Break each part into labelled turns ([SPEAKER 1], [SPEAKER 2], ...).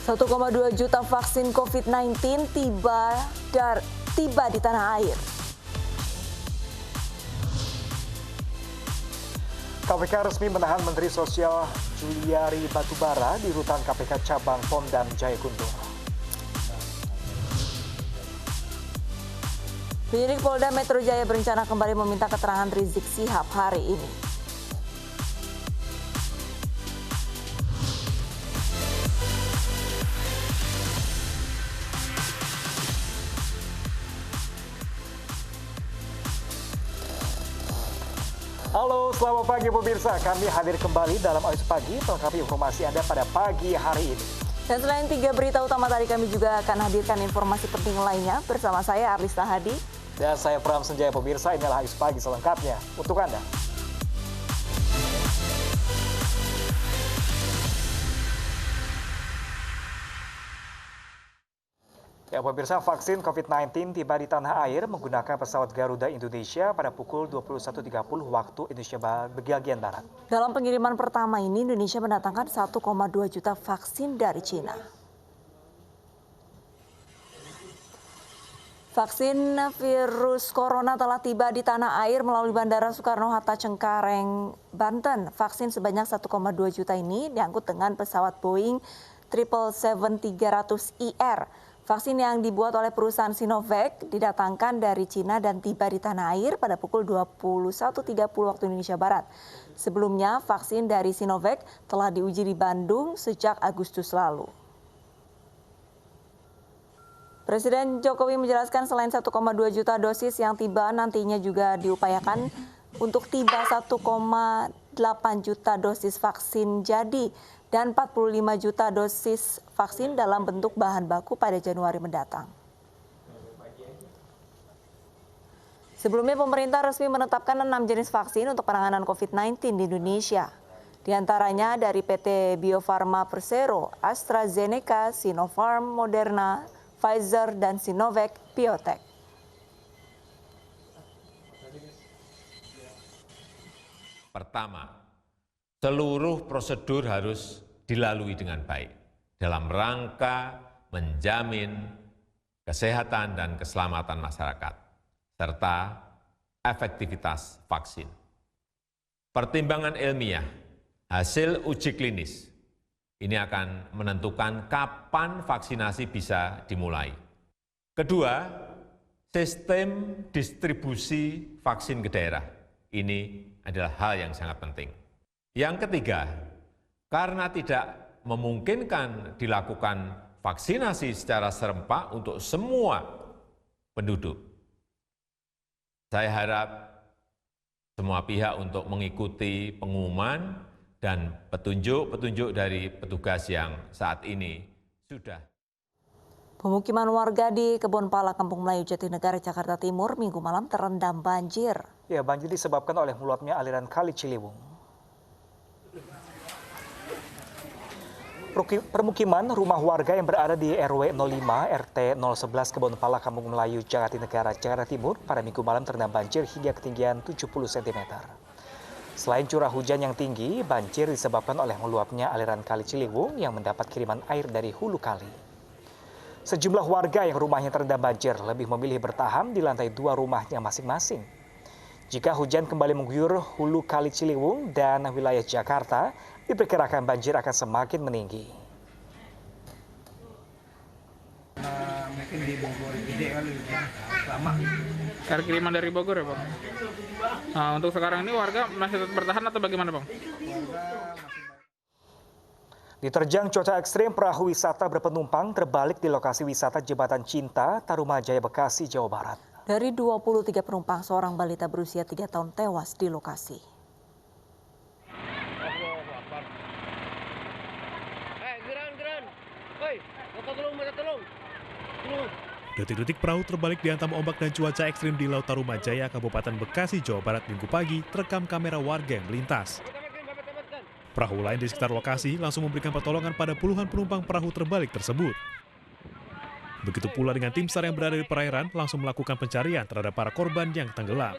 [SPEAKER 1] 1,2 juta vaksin COVID-19 tiba di tanah air.
[SPEAKER 2] KPK resmi menahan Menteri Sosial Juliari Batubara di rutan KPK Cabang Pondam Jayaguntur.
[SPEAKER 1] Penyidik Polda Metro Jaya berencana kembali meminta keterangan Rizik Syihab hari ini.
[SPEAKER 2] Halo, selamat pagi pemirsa. Kami hadir kembali dalam Ais Pagi melengkapi informasi Anda pada pagi hari ini.
[SPEAKER 1] Dan selain 3 berita utama tadi, kami juga akan hadirkan informasi penting lainnya bersama saya Arlista Hadi.
[SPEAKER 2] Dan saya Pram Senjaya pemirsa, inilah Ais Pagi selengkapnya untuk Anda. Ya pemirsa, vaksin COVID-19 tiba di tanah air menggunakan pesawat Garuda Indonesia pada pukul 21.30 waktu Indonesia bagian Barat.
[SPEAKER 1] Dalam pengiriman pertama ini, Indonesia mendatangkan 1,2 juta vaksin dari Cina. Vaksin virus corona telah tiba di tanah air melalui Bandara Soekarno-Hatta Cengkareng, Banten. Vaksin sebanyak 1,2 juta ini diangkut dengan pesawat Boeing 777-300ER. Vaksin yang dibuat oleh perusahaan Sinovac didatangkan dari Cina dan tiba di tanah air pada pukul 21.30 waktu Indonesia Barat. Sebelumnya, vaksin dari Sinovac telah diuji di Bandung sejak Agustus lalu. Presiden Jokowi menjelaskan selain 1,2 juta dosis yang tiba, nantinya juga diupayakan untuk tiba 1,8 juta dosis vaksin jadi dan 45 juta dosis vaksin dalam bentuk bahan baku pada Januari mendatang. Sebelumnya pemerintah resmi menetapkan 6 jenis vaksin untuk penanganan COVID-19 di Indonesia. Di antaranya dari PT Bio Farma Persero, AstraZeneca, Sinopharm, Moderna, Pfizer, dan Sinovac Biotech.
[SPEAKER 3] Pertama, seluruh prosedur harus dilalui dengan baik dalam rangka menjamin kesehatan dan keselamatan masyarakat, serta efektivitas vaksin. Pertimbangan ilmiah, hasil uji klinis, ini akan menentukan kapan vaksinasi bisa dimulai. Kedua, sistem distribusi vaksin ke daerah. Ini adalah hal yang sangat penting. Yang ketiga, karena tidak memungkinkan dilakukan vaksinasi secara serempak untuk semua penduduk, saya harap semua pihak untuk mengikuti pengumuman dan petunjuk-petunjuk dari petugas yang saat ini sudah.
[SPEAKER 1] Pemukiman warga di Kebun Pala, Kampung Melayu, Jatinegara, Jakarta Timur, Minggu malam terendam banjir.
[SPEAKER 2] Ya, banjir disebabkan oleh meluapnya aliran Kali Ciliwung. Permukiman rumah warga yang berada di RW 05 RT 011 Kebun Pala, Kampung Melayu, Jatinegara, Jakarta Timur pada Minggu malam terendam banjir hingga ketinggian 70 cm. Selain curah hujan yang tinggi, banjir disebabkan oleh meluapnya aliran Kali Ciliwung yang mendapat kiriman air dari hulu kali. Sejumlah warga yang rumahnya terendam banjir lebih memilih bertahan di lantai 2 rumahnya masing-masing. Jika hujan kembali mengguyur hulu Kali Ciliwung dan wilayah Jakarta, diperkirakan banjir akan semakin meninggi.
[SPEAKER 4] Mungkin di Bogor gede kali, lama.
[SPEAKER 5] Air kiriman dari Bogor ya, Bang? Nah, untuk sekarang ini warga masih tetap bertahan atau bagaimana, Bang?
[SPEAKER 2] Diterjang cuaca ekstrim, perahu wisata berpenumpang terbalik di lokasi wisata Jembatan Cinta, Tarumajaya, Bekasi, Jawa Barat.
[SPEAKER 1] Dari 23 penumpang, seorang balita berusia 3 tahun tewas di lokasi.
[SPEAKER 6] Detik-detik perahu terbalik dihantam ombak dan cuaca ekstrim di Laut Tarumajaya, Kabupaten Bekasi, Jawa Barat Minggu pagi terekam kamera warga yang melintas. Perahu lain di sekitar lokasi langsung memberikan pertolongan pada puluhan penumpang perahu terbalik tersebut. Begitu pula dengan tim SAR yang berada di perairan langsung melakukan pencarian terhadap para korban yang tenggelam.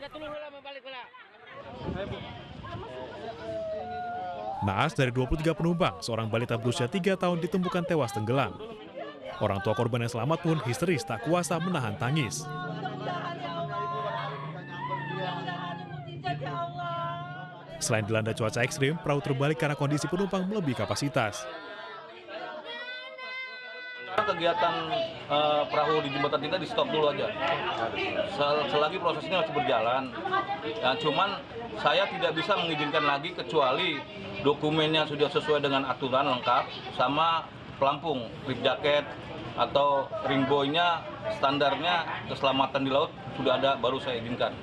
[SPEAKER 6] Naas dari 23 penumpang, seorang balita berusia 3 tahun ditemukan tewas tenggelam. Orang tua korban yang selamat pun histeris tak kuasa menahan tangis. Selain dilanda cuaca ekstrim, perahu terbalik karena kondisi penumpang melebihi kapasitas.
[SPEAKER 7] Kegiatan perahu di jembatan kita di stop dulu aja. Selagi prosesnya masih berjalan. Ya, cuman saya tidak bisa mengizinkan lagi kecuali dokumennya sudah sesuai dengan aturan lengkap sama pelampung, life jacket atau ring buoy-nya standarnya keselamatan di laut sudah ada baru saya izinkan.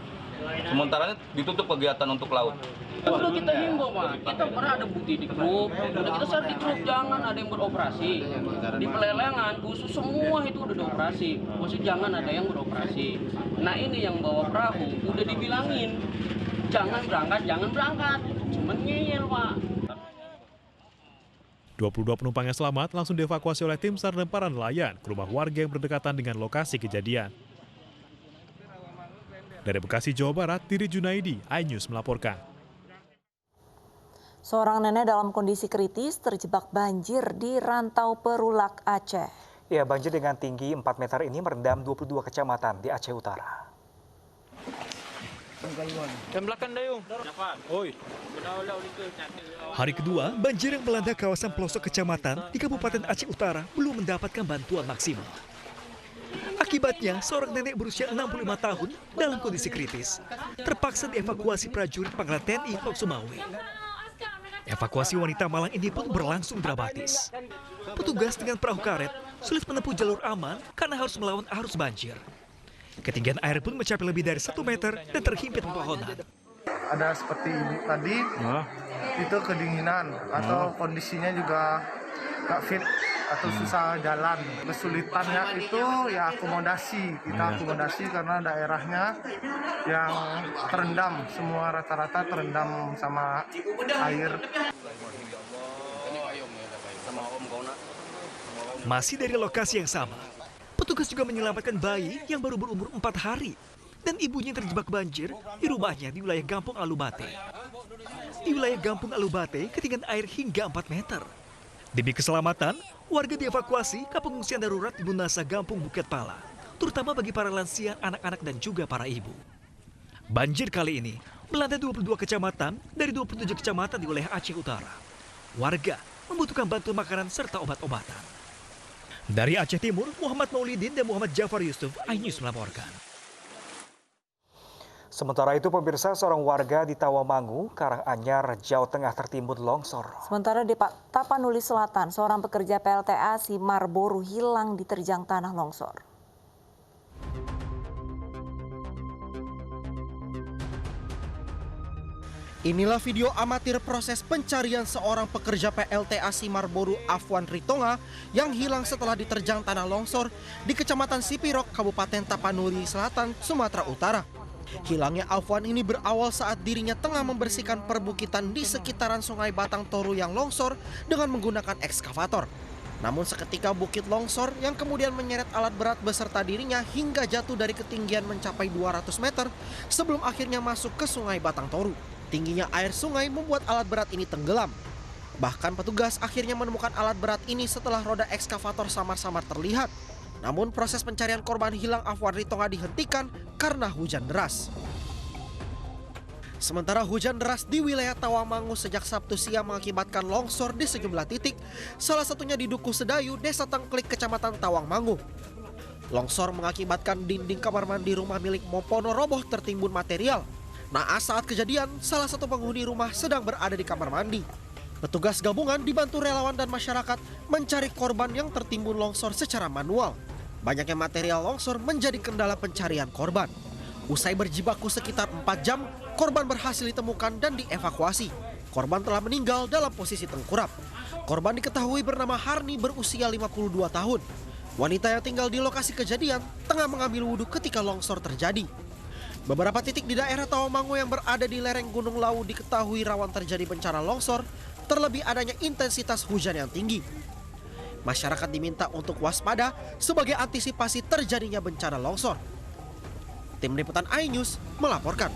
[SPEAKER 7] Sementara ini ditutup kegiatan untuk laut.
[SPEAKER 8] Udah kita himbau, Pak. Kita pernah ada bukti di grup. Udah kita share di grup, jangan ada yang beroperasi. Di pelelengan, khusus semua itu udah dioperasi. Maksudnya jangan ada yang beroperasi. Nah ini yang bawa perahu, udah dibilangin. Jangan berangkat. Cuman ngeyel, Pak.
[SPEAKER 6] 22 penumpang yang selamat langsung dievakuasi oleh tim SAR dan para nelayan ke rumah warga yang berdekatan dengan lokasi kejadian. Dari Bekasi, Jawa Barat, Diri Junaidi, iNews melaporkan.
[SPEAKER 1] Seorang nenek dalam kondisi kritis terjebak banjir di Rantau Perulak, Aceh.
[SPEAKER 2] Ya, banjir dengan tinggi 4 meter ini merendam 22 kecamatan di Aceh Utara.
[SPEAKER 9] Hari kedua, banjir yang melanda kawasan pelosok kecamatan di Kabupaten Aceh Utara belum mendapatkan bantuan maksimal. Akibatnya, seorang nenek berusia 65 tahun dalam kondisi kritis terpaksa dievakuasi prajurit Pangkalan TNI Lok Sumawe. Evakuasi wanita malang ini pun berlangsung dramatis. Petugas dengan perahu karet sulit menempuh jalur aman karena harus melawan arus banjir. Ketinggian air pun mencapai lebih dari 1 meter dan terhimpit pepohonan.
[SPEAKER 10] Ada seperti ibu tadi, itu kedinginan atau kondisinya juga nggak fit atau susah jalan. Kesulitannya itu ya akomodasi. Kita akomodasi karena daerahnya yang terendam, semua rata-rata terendam sama air.
[SPEAKER 9] Masih dari lokasi yang sama, petugas juga menyelamatkan bayi yang baru berumur 4 hari dan ibunya yang terjebak banjir di rumahnya di wilayah Gampung Alubate. Di wilayah Gampung Alubate, ketinggian air hingga 4 meter. Demi keselamatan, warga dievakuasi ke pengungsian darurat di Bunasa Gampung Bukit Pala, terutama bagi para lansia, anak-anak dan juga para ibu. Banjir kali ini melanda 22 kecamatan dari 27 kecamatan di wilayah Aceh Utara. Warga membutuhkan bantuan makanan serta obat-obatan. Dari Aceh Timur, Muhammad Maulidin dan Muhammad Jafar Yusuf, iNews melaporkan.
[SPEAKER 2] Sementara itu, pemirsa, seorang warga di Tawamangu, Karanganyar, Jawa Tengah tertimbun longsor.
[SPEAKER 1] Sementara di Tapanuli Selatan, seorang pekerja PLTA Simar Boru hilang diterjang tanah longsor.
[SPEAKER 11] Inilah video amatir proses pencarian seorang pekerja PLTA Simar Boru Afwan Ritonga yang hilang setelah diterjang tanah longsor di Kecamatan Sipirok, Kabupaten Tapanuli Selatan, Sumatera Utara. Hilangnya Afwan ini berawal saat dirinya tengah membersihkan perbukitan di sekitaran Sungai Batang Toru yang longsor dengan menggunakan ekskavator. Namun seketika bukit longsor yang kemudian menyeret alat berat beserta dirinya hingga jatuh dari ketinggian mencapai 200 meter sebelum akhirnya masuk ke Sungai Batang Toru. Tingginya air sungai membuat alat berat ini tenggelam. Bahkan petugas akhirnya menemukan alat berat ini setelah roda ekskavator samar-samar terlihat. Namun proses pencarian korban hilang Afwan Ritonga dihentikan karena hujan deras. Sementara hujan deras di wilayah Tawamangu sejak Sabtu siang mengakibatkan longsor di sejumlah titik, salah satunya di Dukuh Sedayu, Desa Tengklik, Kecamatan Tawangmangu. Longsor mengakibatkan dinding kamar mandi rumah milik Mopono roboh tertimbun material. Naas saat kejadian, salah satu penghuni rumah sedang berada di kamar mandi. Petugas gabungan dibantu relawan dan masyarakat mencari korban yang tertimbun longsor secara manual. Banyaknya material longsor menjadi kendala pencarian korban. Usai berjibaku sekitar 4 jam, korban berhasil ditemukan dan dievakuasi. Korban telah meninggal dalam posisi tengkurap. Korban diketahui bernama Harni berusia 52 tahun. Wanita yang tinggal di lokasi kejadian tengah mengambil wudhu ketika longsor terjadi. Beberapa titik di daerah Tawamangu yang berada di lereng Gunung Lawu diketahui rawan terjadi bencana longsor, terlebih adanya intensitas hujan yang tinggi. Masyarakat diminta untuk waspada sebagai antisipasi terjadinya bencana longsor. Tim Liputan iNews melaporkan.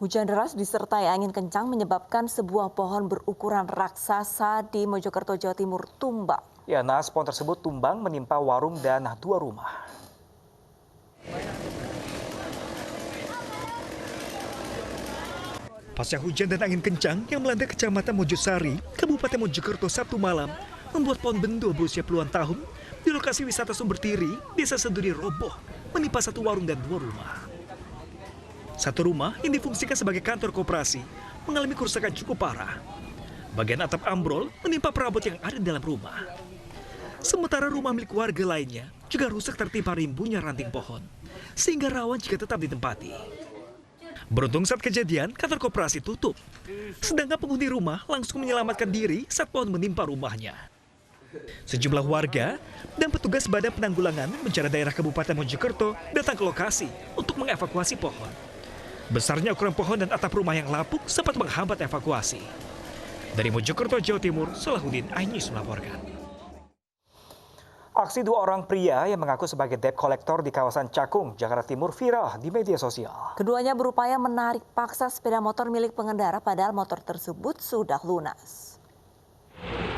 [SPEAKER 1] Hujan deras disertai angin kencang menyebabkan sebuah pohon berukuran raksasa di Mojokerto, Jawa Timur tumbang.
[SPEAKER 2] Ya, naas pohon tersebut tumbang menimpa warung dan 2 rumah.
[SPEAKER 9] Pasca hujan dan angin kencang yang melanda Kecamatan Mojosari, Kabupaten Mojokerto Sabtu malam, membuat pohon bendo berusia puluhan tahun di lokasi wisata Sumber Tiri, Desa Seduri roboh, menimpa 1 warung dan 2 rumah. 1 rumah yang difungsikan sebagai kantor koperasi mengalami kerusakan cukup parah. Bagian atap ambrol menimpa perabot yang ada di dalam rumah. Sementara rumah milik warga lainnya juga rusak tertimpa rimbunnya ranting pohon, sehingga rawan jika tetap ditempati. Beruntung saat kejadian, kantor koperasi tutup. Sedangkan penghuni rumah langsung menyelamatkan diri saat pohon menimpa rumahnya. Sejumlah warga dan petugas Badan Penanggulangan Bencana Daerah Kabupaten Mojokerto datang ke lokasi untuk mengevakuasi pohon. Besarnya ukuran pohon dan atap rumah yang lapuk sempat menghambat evakuasi. Dari Mojokerto, Jawa Timur, Salahuddin Ainus melaporkan.
[SPEAKER 2] Aksi 2 orang pria yang mengaku sebagai debt collector di kawasan Cakung, Jakarta Timur viral di media sosial.
[SPEAKER 1] Keduanya berupaya menarik paksa sepeda motor milik pengendara padahal motor tersebut sudah lunas.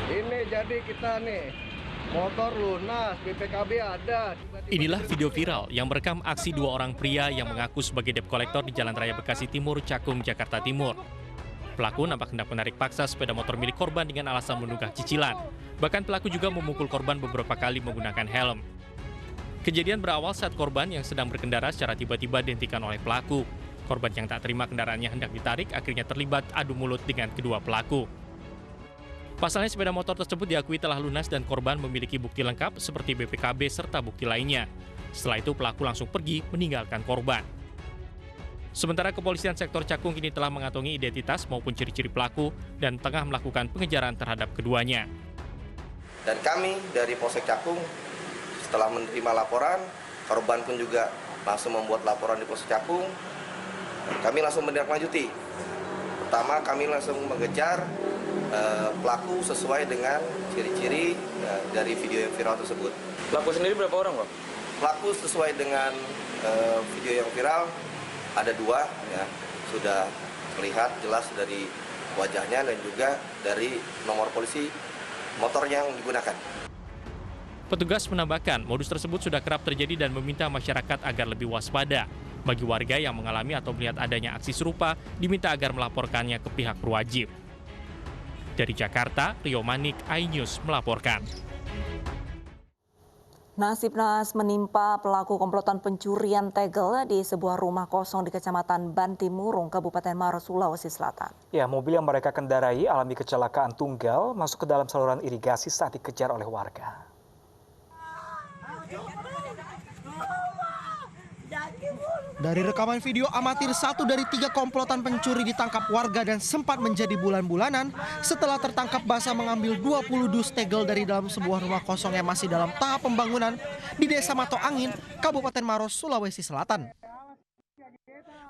[SPEAKER 10] Ini jadi kita nih, motor lunas, BPKB ada.
[SPEAKER 12] Inilah video viral yang merekam aksi 2 orang pria yang mengaku sebagai debt collector di Jalan Raya Bekasi Timur, Cakung, Jakarta Timur. Pelaku nampak hendak menarik paksa sepeda motor milik korban dengan alasan menunggak cicilan. Bahkan pelaku juga memukul korban beberapa kali menggunakan helm. Kejadian berawal saat korban yang sedang berkendara secara tiba-tiba dihentikan oleh pelaku. Korban yang tak terima kendaraannya hendak ditarik akhirnya terlibat adu mulut dengan kedua pelaku. Pasalnya sepeda motor tersebut diakui telah lunas dan korban memiliki bukti lengkap seperti BPKB serta bukti lainnya. Setelah itu pelaku langsung pergi meninggalkan korban. Sementara kepolisian sektor Cakung kini telah mengantongi identitas maupun ciri-ciri pelaku dan tengah melakukan pengejaran terhadap keduanya.
[SPEAKER 13] Dan kami dari Polsek Cakung setelah menerima laporan, korban pun juga langsung membuat laporan di Polsek Cakung. Kami langsung menindaklanjuti. Pertama, kami langsung mengejar pelaku sesuai dengan ciri-ciri dari video yang viral tersebut.
[SPEAKER 7] Pelaku sendiri berapa orang, Pak?
[SPEAKER 13] Pelaku sesuai dengan video yang viral ada 2, ya, sudah terlihat jelas dari wajahnya dan juga dari nomor polisi motor yang digunakan.
[SPEAKER 12] Petugas menambahkan modus tersebut sudah kerap terjadi dan meminta masyarakat agar lebih waspada. Bagi warga yang mengalami atau melihat adanya aksi serupa, diminta agar melaporkannya ke pihak berwajib. Dari Jakarta, Rio Manik, iNews melaporkan.
[SPEAKER 1] Nasib naas menimpa pelaku komplotan pencurian tegel di sebuah rumah kosong di Kecamatan Bantimurung, Kabupaten Maros, Sulawesi Selatan.
[SPEAKER 2] Ya, mobil yang mereka kendarai alami kecelakaan tunggal masuk ke dalam saluran irigasi saat dikejar oleh warga.
[SPEAKER 11] Dari rekaman video amatir, 1 dari 3 komplotan pencuri ditangkap warga dan sempat menjadi bulan-bulanan setelah tertangkap basah mengambil 20 dus tegel dari dalam sebuah rumah kosong yang masih dalam tahap pembangunan di Desa Mato Angin, Kabupaten Maros, Sulawesi Selatan.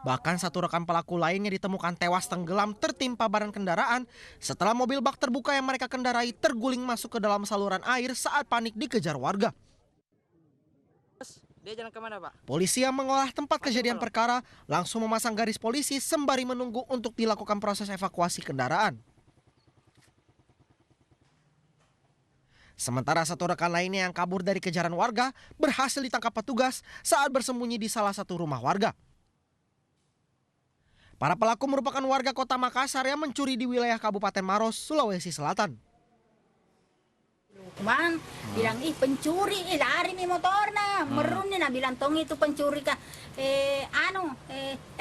[SPEAKER 11] Bahkan 1 rekan pelaku lainnya ditemukan tewas tenggelam tertimpa badan kendaraan setelah mobil bak terbuka yang mereka kendarai terguling masuk ke dalam saluran air saat panik dikejar warga.
[SPEAKER 14] Dia jalan kemana, Pak?
[SPEAKER 11] Polisi yang mengolah tempat kejadian perkara langsung memasang garis polisi sembari menunggu untuk dilakukan proses evakuasi kendaraan. Sementara 1 rekan lainnya yang kabur dari kejaran warga berhasil ditangkap petugas saat bersembunyi di salah satu rumah warga. Para pelaku merupakan warga Kota Makassar yang mencuri di wilayah Kabupaten Maros, Sulawesi Selatan.
[SPEAKER 15] Bang bilang pencuri, lari nih motornya, merun nih, bilang tong itu pencuri kah?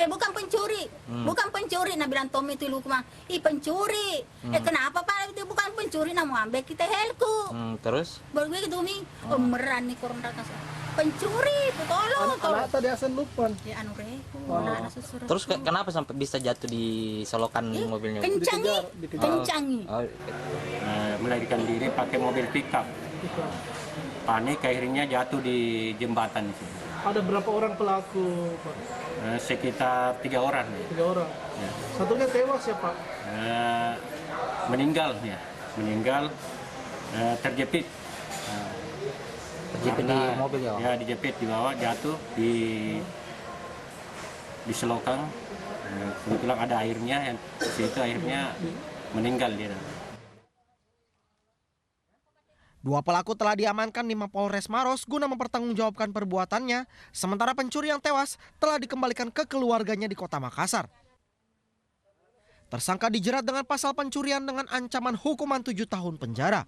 [SPEAKER 15] Bukan pencuri, bukan pencuri, bilang Tom itu Lukman, pencuri. Kenapa Pak itu bukan pencuri, mau ambil kita helku.
[SPEAKER 14] Terus?
[SPEAKER 15] Baru gitu mi, meran nih korona kasar. Pencuri, tolong.
[SPEAKER 10] Anak tadi asen lupa.
[SPEAKER 15] Ya
[SPEAKER 14] Terus kenapa sampai bisa jatuh di solokan mobilnya?
[SPEAKER 15] Kencangi.
[SPEAKER 16] Melarikan diri pakai mobil pickup. Panik akhirnya jatuh di jembatan itu.
[SPEAKER 10] Ada berapa orang pelaku, Pak?
[SPEAKER 16] Sekitar 3 orang.
[SPEAKER 10] 3 orang. Ya. Satunya tewas ya, Pak?
[SPEAKER 16] Meninggal ya. Meninggal terjepit.
[SPEAKER 14] Terjepit di mobil ya?
[SPEAKER 16] Ya, dijepit di bawah, jatuh di selokan. Kebetulan ada airnya, yang di situ akhirnya meninggal dia.
[SPEAKER 11] Dua pelaku telah diamankan di Mapolres Maros guna mempertanggungjawabkan perbuatannya, sementara pencuri yang tewas telah dikembalikan ke keluarganya di Kota Makassar. Tersangka dijerat dengan pasal pencurian dengan ancaman hukuman 7 tahun penjara.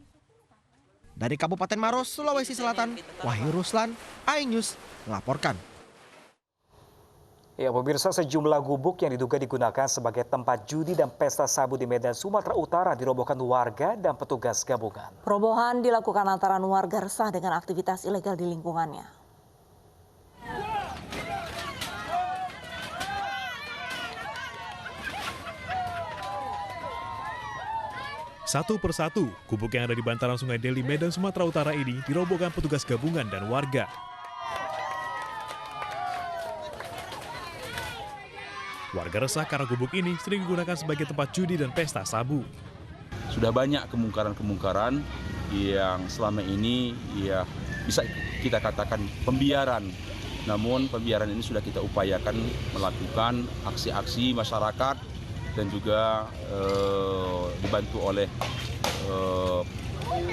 [SPEAKER 11] Dari Kabupaten Maros, Sulawesi Selatan, Wahyu Ruslan, iNews melaporkan.
[SPEAKER 2] Ya, pemirsa, sejumlah gubuk yang diduga digunakan sebagai tempat judi dan pesta sabu di Medan, Sumatera Utara dirobohkan warga dan petugas gabungan.
[SPEAKER 1] Perobohan dilakukan lantaran warga resah dengan aktivitas ilegal di lingkungannya.
[SPEAKER 6] Satu persatu, gubuk yang ada di bantaran Sungai Deli, Medan, Sumatera Utara ini dirobohkan petugas gabungan dan warga. Warga resah karena gubuk ini sering digunakan sebagai tempat judi dan pesta sabu.
[SPEAKER 17] Sudah banyak kemungkaran-kemungkaran yang selama ini ya bisa kita katakan pembiaran. Namun pembiaran ini sudah kita upayakan melakukan aksi-aksi masyarakat dan juga dibantu oleh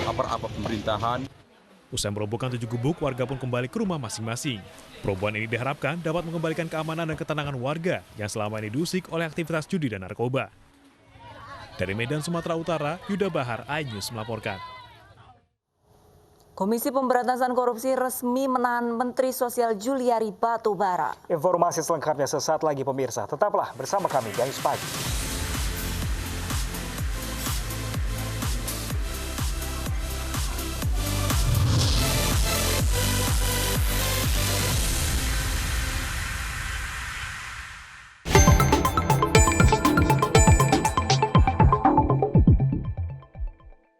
[SPEAKER 17] aparat pemerintahan.
[SPEAKER 6] Usai merobohkan 7 gubuk, warga pun kembali ke rumah masing-masing. Perobohan ini diharapkan dapat mengembalikan keamanan dan ketenangan warga yang selama ini diusik oleh aktivitas judi dan narkoba. Dari Medan, Sumatera Utara, Yuda Bahar, iNews melaporkan.
[SPEAKER 1] Komisi Pemberantasan Korupsi resmi menahan Menteri Sosial Juliari Batubara.
[SPEAKER 2] Informasi selengkapnya sesaat lagi pemirsa. Tetaplah bersama kami di iNews Pagi.